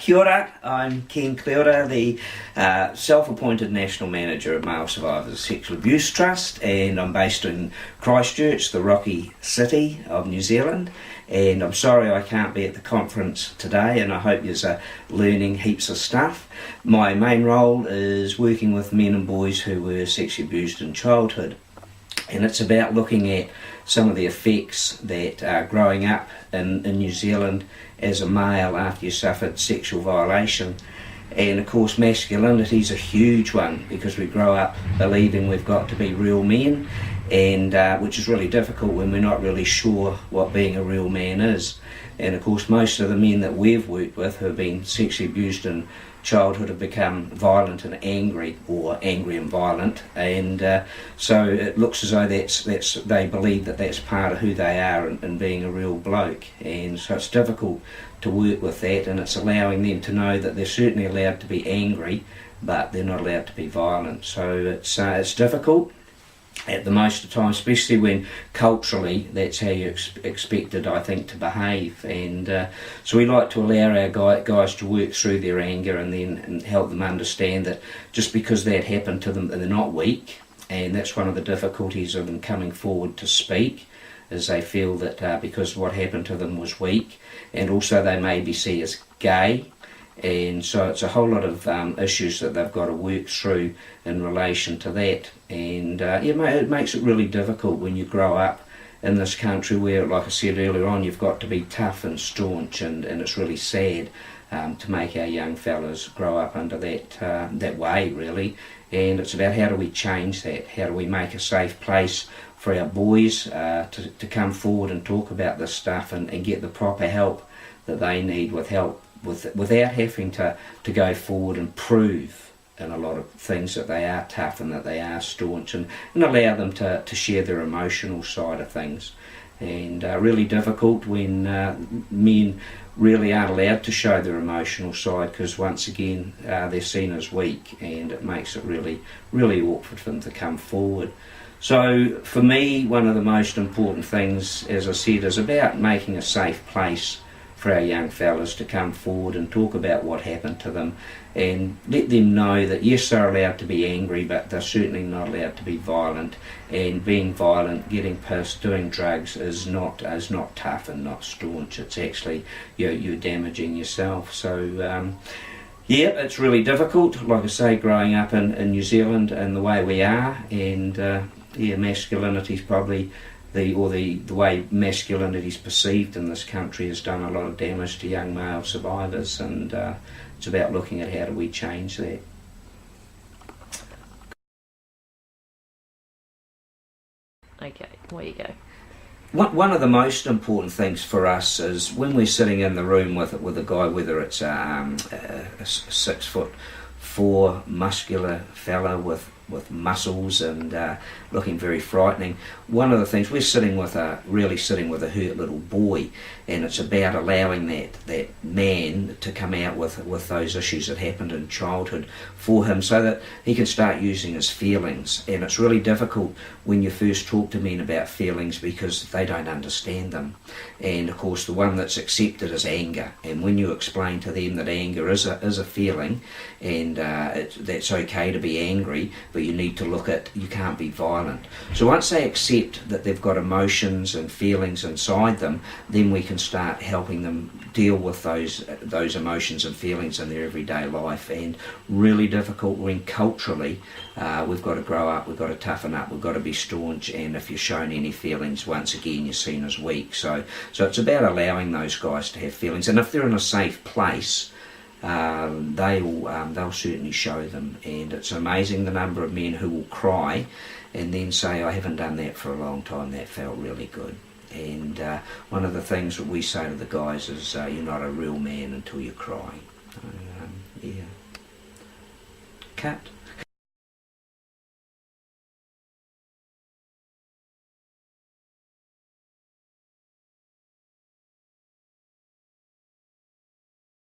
Kia ora, I'm Ken Clearwater, the self-appointed National Manager at Male Survivors Sexual Abuse Trust, and I'm based in Christchurch, the rocky city of New Zealand, and I'm sorry I can't be at the conference today, and I hope you're learning heaps of stuff. My main role is working with men and boys who were sexually abused in childhood, and it's about looking at some of the effects that growing up in New Zealand as a male after you suffered sexual violation. And of course masculinity is a huge one, because we grow up believing we've got to be real men, and which is really difficult when we're not really sure what being a real man is. And of course most of the men that we've worked with who have been sexually abused in childhood have become violent and angry, or angry and violent, and so it looks as though they believe that that's part of who they are in being a real bloke, and so it's difficult to work with that, and it's allowing them to know that they're certainly allowed to be angry, but they're not allowed to be violent. So it's difficult at the most of the time, especially when culturally that's how you're expected, I think, to behave. And so we like to allow our guys to work through their anger and help them understand that just because that happened to them, they're not weak. And that's one of the difficulties of them coming forward to speak, is they feel that because what happened to them was weak, and also they may be seen as gay. And so it's a whole lot of issues that they've got to work through in relation to that. And it makes it really difficult when you grow up in this country where, like I said earlier on, you've got to be tough and staunch, and it's really sad to make our young fellas grow up under that way, really. And it's about how do we change that? How do we make a safe place for our boys to come forward and talk about this stuff and get the proper help that they need without having to go forward and prove in a lot of things that they are tough and that they are staunch, and allow them to share their emotional side of things. And really difficult when men really aren't allowed to show their emotional side, because once again they're seen as weak, and it makes it really, really awkward for them to come forward. So for me, one of the most important things, as I said, is about making a safe place for our young fellas to come forward and talk about what happened to them, and let them know that yes, they're allowed to be angry, but they're certainly not allowed to be violent. And being violent, getting pissed, doing drugs is not tough and not staunch. It's actually you're damaging yourself. So yeah, it's really difficult, like I say, growing up in New Zealand and the way we are, and masculinity is probably the way masculinity is perceived in this country has done a lot of damage to young male survivors, and it's about looking at how do we change that. Okay, where you go. One of the most important things for us is when we're sitting in the room with a guy, whether it's a 6'4" muscular fella with muscles and looking very frightening. One of the things, we're really sitting with a hurt little boy, and it's about allowing that man to come out with those issues that happened in childhood for him, so that he can start using his feelings. And it's really difficult when you first talk to men about feelings, because they don't understand them. And of course the one that's accepted is anger, and when you explain to them that anger is a feeling, and that's okay to be angry, but you need to you can't be violent. So once they accept that they've got emotions and feelings inside them, then we can start helping them deal with those emotions and feelings in their everyday life. And really difficult when culturally we've got to grow up, we've got to toughen up, we've got to be staunch, and if you're shown any feelings, once again you're seen as weak. So it's about allowing those guys to have feelings, and if they're in a safe place, they'll certainly show them. And it's amazing the number of men who will cry and then say, I haven't done that for a long time, that felt really good. And one of the things that we say to the guys is you're not a real man until you cry. Yeah. Cut.